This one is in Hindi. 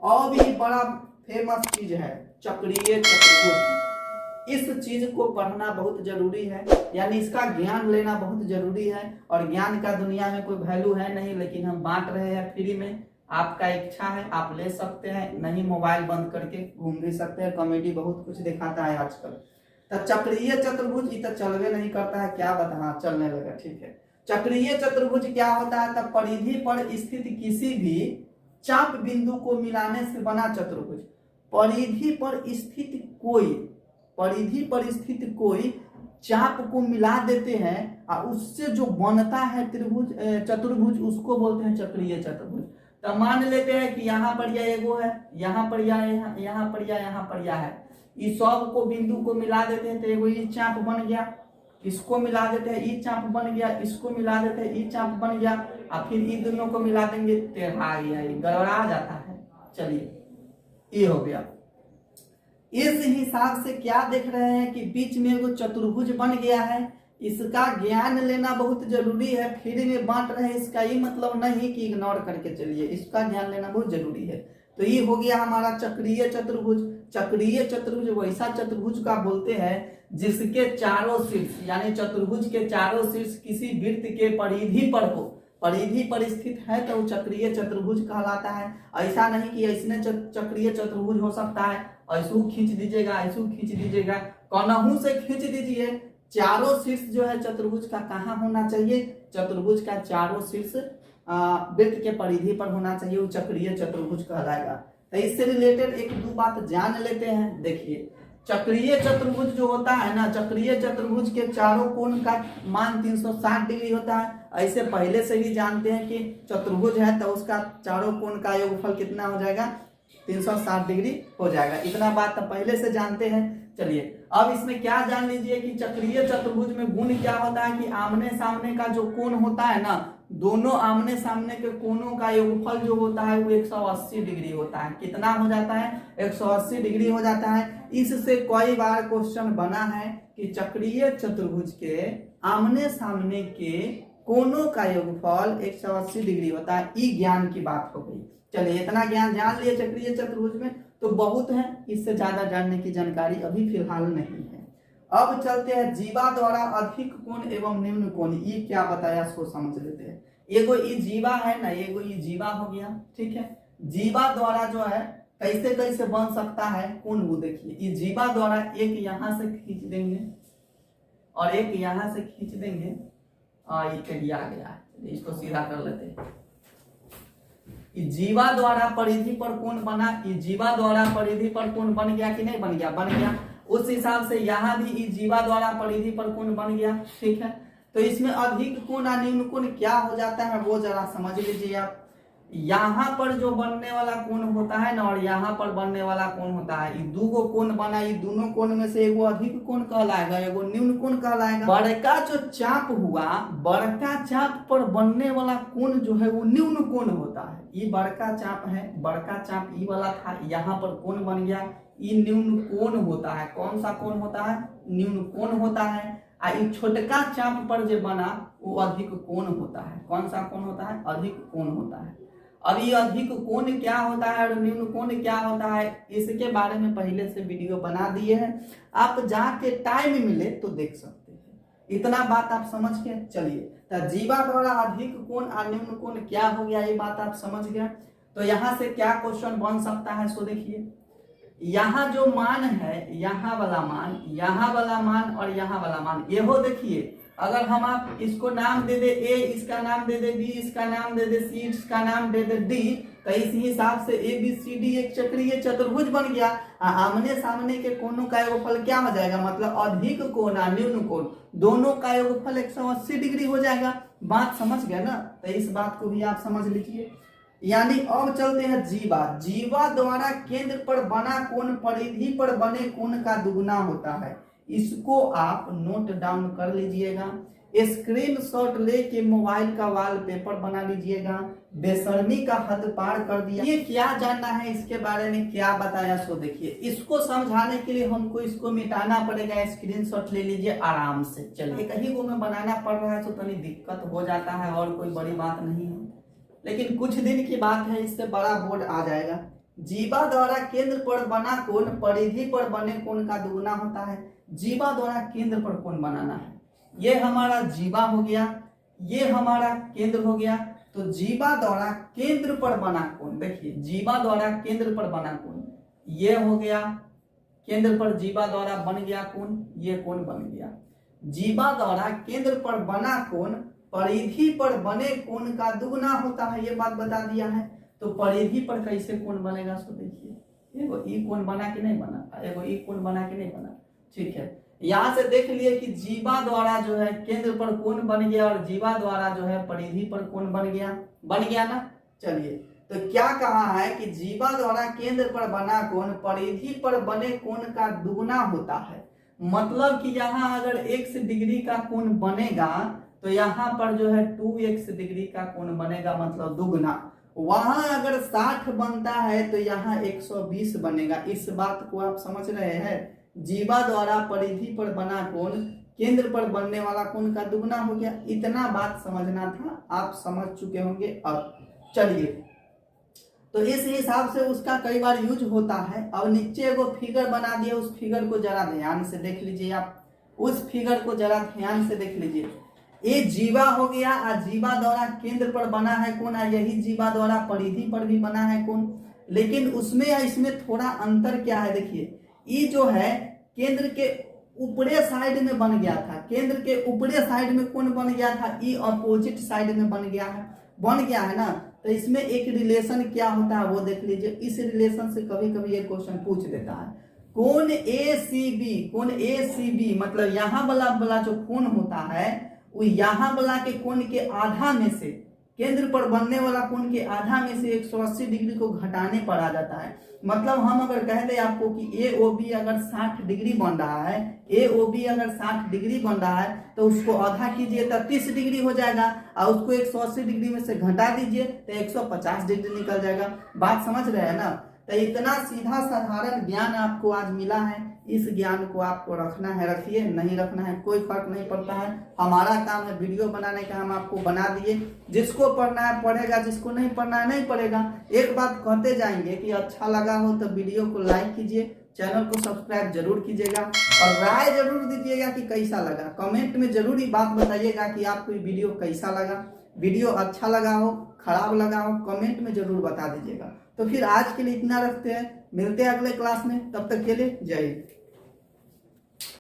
और भी बड़ा फेमस चीज है चक्रीय चतुर्भुज। इस चीज को पढ़ना बहुत जरूरी है, यानी इसका ज्ञान लेना बहुत जरूरी है। और ज्ञान का दुनिया में कोई वैल्यू है नहीं, लेकिन हम बांट रहे हैं फ्री में। आपका इच्छा है आप ले सकते हैं, नहीं मोबाइल बंद करके घूम भी सकते हैं। कॉमेडी बहुत कुछ दिखाता है आजकल। तो चक्रीय चतुर्भुज ये तो चलवे नहीं करता है, क्या बता, चलने लगा, ठीक है। चक्रीय चतुर्भुज क्या होता है? तब परिधि पर स्थित किसी भी चाप बिंदु को मिलाने से बना चतुर्भुज। परिधि पर स्थित कोई चाप को मिला देते हैं और उससे जो बनता है त्रिभुज चतुर्भुज, उसको बोलते हैं चक्रीय चतुर्भुज। तो मान लेते हैं कि यहाँ पर यह एगो है, यहाँ पर यह, यहाँ पर यह, यहाँ पर यह है। इस सब को बिंदु को मिला देते हैं तो एगो ये चाप बन गया। इसको मिला देते हैं ई चाप बन गया, इसको मिला देते हैं ई चाप बन गया, और फिर इन दोनों को मिला देंगे टेढ़ा गया, गड़बड़ा जाता है। चलिए ये हो गया। इस हिसाब से क्या देख रहे हैं कि बीच में वो चतुर्भुज बन गया है। इसका ज्ञान लेना बहुत जरूरी है। फ्री में बांट रहे हैं इसका ये मतलब नहीं कि इग्नोर करके चलिए, इसका ज्ञान लेना बहुत जरूरी है। तो ये हो गया हमारा चक्रीय चतुर्भुज। चक्रीय चतुर्भुज वैसा चतुर्भुज का बोलते हैं जिसके चारों शीर्ष, यानी चतुर्भुज के चारों शीर्ष किसी वृत्त के परिधि पर हो, परिधि पर स्थित है तो चक्रीय चतुर्भुज कहलाता है। ऐसा नहीं कि ऐसने चक्रीय चतुर्भुज हो सकता है, ऐसू खींच दीजिएगा, ऐसू खींच दीजिएगा, कौनहू से खींच दीजिए। चारों शीर्ष जो है चतुर्भुज का कहाँ होना चाहिए? चतुर्भुज का चारों शीर्ष वृत्त के परिधि पर होना चाहिए, वो चक्रीय चतुर्भुज कहलाएगा। तो इससे रिलेटेड एक दो बात जान लेते हैं। देखिए चक्रीय चतुर्भुज जो होता है ना, चक्रीय चतुर्भुज के चारों कोण का मान 360 डिग्री होता है। ऐसे पहले से ही जानते हैं कि चतुर्भुज है तो उसका चारों कोण का योगफल कितना हो जाएगा? 360 डिग्री हो जाएगा। इतना बात तो पहले से जानते हैं। चलिए अब इसमें क्या जान लीजिए कि चक्रीय चतुर्भुज में गुण क्या होता है कि आमने सामने का जो कोण होता है ना, दोनों आमने सामने के कोणों का योगफल जो होता है वो 180 डिग्री होता है। कितना हो जाता है? 180 डिग्री हो जाता है। इससे कई बार क्वेश्चन बना है कि चक्रीय चतुर्भुज के आमने सामने के कोणों का योगफल 180 डिग्री होता है। ई ज्ञान की बात हो गई। चलिए इतना ज्ञान जान लिए चक्रीय चतुर्भुज में तो बहुत है, इससे ज्यादा जानने की जानकारी अभी फिलहाल नहीं है। अब चलते हैं जीवा द्वारा अधिक कोण एवं निम्न कोण। ये क्या बताया सो समझ लेते हैं। एगो ये जीवा है ना, एगो ये जीवा हो गया, ठीक है। जीवा द्वारा जो है कैसे कैसे बन सकता है कोण, वो देखिए। ये जीवा द्वारा एक यहाँ से खींच देंगे और एक यहाँ से खींच देंगे, ये टेढ़िया गया है, इसको सीधा कर लेते हैं। जीवा द्वारा परिधि पर कोण बना, ये जीवा द्वारा परिधि पर कोण बन गया कि नहीं बन गया? बन गया। उस हिसाब से यहाँ भी ये जीवा द्वारा परिधि पर कोण बन गया, ठीक है। तो इसमें अधिक कोण और निम्न कोण क्या हो जाता है वो जरा समझ लीजिए आप। यहाँ पर जो बनने वाला कोण होता है ना और यहाँ पर बनने वाला कोण होता है, ये दो कोण बना, ये दोनों कोण में से एगो अधिक कोण कहलाएगा, एगो निम्न कोण कहलाएगा। बड़का जो चाप हुआ, बड़का चाप पर बनने वाला कोण जो है वो निम्न कोण होता है। ये बड़का चाप है, बड़का चाप ये वाला था, यहाँ पर कोण बन गया, ये निम्न कोण होता है। कौन सा कोण होता है? निम्न कोण होता है। ये छोटका चाप पर जो बना वो अधिक कोण होता है। कौन सा कोण होता है? अधिक कोण होता है। अब ये अधिक कोण क्या होता है और निम्न कोण क्या होता है, इसके बारे में पहले से वीडियो बना दिए हैं, आप जाके टाइम मिले तो देख सकते हैं। इतना बात आप समझ के चलिए। तो जीवा द्वारा अधिक कोण और निम्न कोण क्या हो गया, ये बात आप समझ गए। तो यहाँ से क्या क्वेश्चन बन सकता है सो देखिए। यहाँ जो मान है, यहाँ वाला मान, यहाँ वाला मान और यहाँ वाला मान, ये हो देखिए। अगर हम आप इसको नाम दे दे ए, इसका नाम दे दे बी, इसका नाम दे दे सी, इसका नाम दे दे डी, तो इस हिसाब से ए बी सी डी एक चक्रीय चतुर्भुज बन गया। आमने सामने के कोणों का योगफल क्या हो जाएगा? मतलब अधिक कोण और निम्न कोण दोनों का योगफल 180 डिग्री हो जाएगा। बात समझ गए ना? तो इस बात को भी आप समझ लीजिए। यानी अब चलते हैं जीवा। जीवा द्वारा केंद्र पर बना कोण परिधि पर बने कोण का दुगुना होता है। इसको आप नोट डाउन कर लीजिएगा। स्क्रीनशॉट लेके मोबाइल का वॉलपेपर बना लीजिएगा। बेशर्मी का हद पार कर दिया। ये क्या जानना है इसके बारे में क्या बताया सो देखिए। इसको समझाने के लिए हमको इसको मिटाना पड़ेगा। स्क्रीनशॉट ले लीजिए आराम से। चलिए कहीं को में बनाना पड़ रहा है तो थोड़ी दिक्कत हो जाता है और कोई बड़ी बात नहीं है, लेकिन कुछ दिन की बात है, इससे बड़ा बोर्ड आ जाएगा। जीवा द्वारा केंद्र पर बना कोण परिधि पर बने कोण का दुगुना होता है। जीवा द्वारा केंद्र पर कोण बनाना है, ये हमारा जीवा हो गया, ये हमारा केंद्र हो गया। तो जीवा द्वारा केंद्र पर बना कोण, देखिए जीवा द्वारा केंद्र पर बना कोण ये हो गया, केंद्र पर जीवा द्वारा बन गया कोण, ये कोण बन गया। जीवा द्वारा केंद्र पर बना कोण परिधि पर बने कोण का दुगुना होता है, ये बात बता दिया है। तो परिधि पर कैसे कोण बनेगा, सो देखिए एगो ई कोण बना कि नहीं बना, एगो ई कोण बना कि नहीं बना, ठीक है। यहाँ से देख लिए कि जीवा द्वारा जो है केंद्र पर कोण बन गया और जीवा द्वारा जो है परिधि पर कोण बन गया ना। चलिए तो क्या कहा है कि जीवा द्वारा केंद्र पर बना कोण परिधि पर बने कोण का दुगुना होता है। मतलब कि यहाँ अगर x डिग्री का कोण बनेगा तो यहाँ पर जो है 2x डिग्री का कोण बनेगा, मतलब दुगुना। वहां अगर 60 बनता है तो यहाँ 120 बनेगा। इस बात को आप समझ रहे हैं। जीवा द्वारा परिधि पर बना कोण केंद्र पर बनने वाला कोण का दुगुना हो गया। इतना बात समझना था, आप समझ चुके होंगे। अब चलिए, तो इस हिसाब से उसका कई बार यूज होता है। अब नीचे वो फिगर बना दिया, उस फिगर को जरा ध्यान से देख लीजिए। आप उस फिगर को जरा ध्यान से देख लीजिए। ये जीवा हो गया, जीवा द्वारा केंद्र पर बना है कोण, यही जीवा द्वारा परिधि पर भी बना है कोण। लेकिन उसमें या इसमें थोड़ा अंतर क्या है, देखिए ये जो है केंद्र के ऊपरे साइड में बन गया था, केंद्र के ऊपरे साइड में कोण बन गया था, ये अपोजिट साइड में बन गया है ना। तो इसमें एक रिलेशन क्या होता है वो देख लीजिए। इस रिलेशन से कभी कभी ये क्वेश्चन पूछ देता है। कोण ACB मतलब यहाँ वाला जो कोण होता है वो यहाँ वाला के कोण के आधा में से, केंद्र पर बनने वाला कोण के आधा में से 180 डिग्री को घटाने पर आ जाता है। मतलब हम अगर कहते आपको कि AOB अगर 60 डिग्री बन रहा है, AOB अगर 60 डिग्री बन रहा है तो उसको आधा कीजिए तो 30 डिग्री हो जाएगा, और उसको 180 डिग्री में से घटा दीजिए तो 150 डिग्री निकल जाएगा। बात समझ रहे हैं ना। तो इतना सीधा साधारण ज्ञान आपको आज मिला है। इस ज्ञान को आपको रखना है, रखिए, नहीं रखना है कोई फर्क नहीं पड़ता है। हमारा काम है वीडियो बनाने का, हम आपको बना दिए। जिसको पढ़ना है पढ़ेगा, जिसको नहीं पढ़ना है नहीं पढ़ेगा। एक बात कहते जाएंगे कि अच्छा लगा हो तो वीडियो को लाइक कीजिए, चैनल को सब्सक्राइब जरूर कीजिएगा और राय जरूर दीजिएगा कि कैसा लगा। कमेंट में जरूर ये बात बताइएगा कि आपको ये वीडियो कैसा लगा। वीडियो अच्छा लगा हो, खराब लगा हो, कमेंट में जरूर बता दीजिएगा। तो फिर आज के लिए इतना रखते हैं, मिलते हैं अगले क्लास में। तब तक के लिए जय हिंद।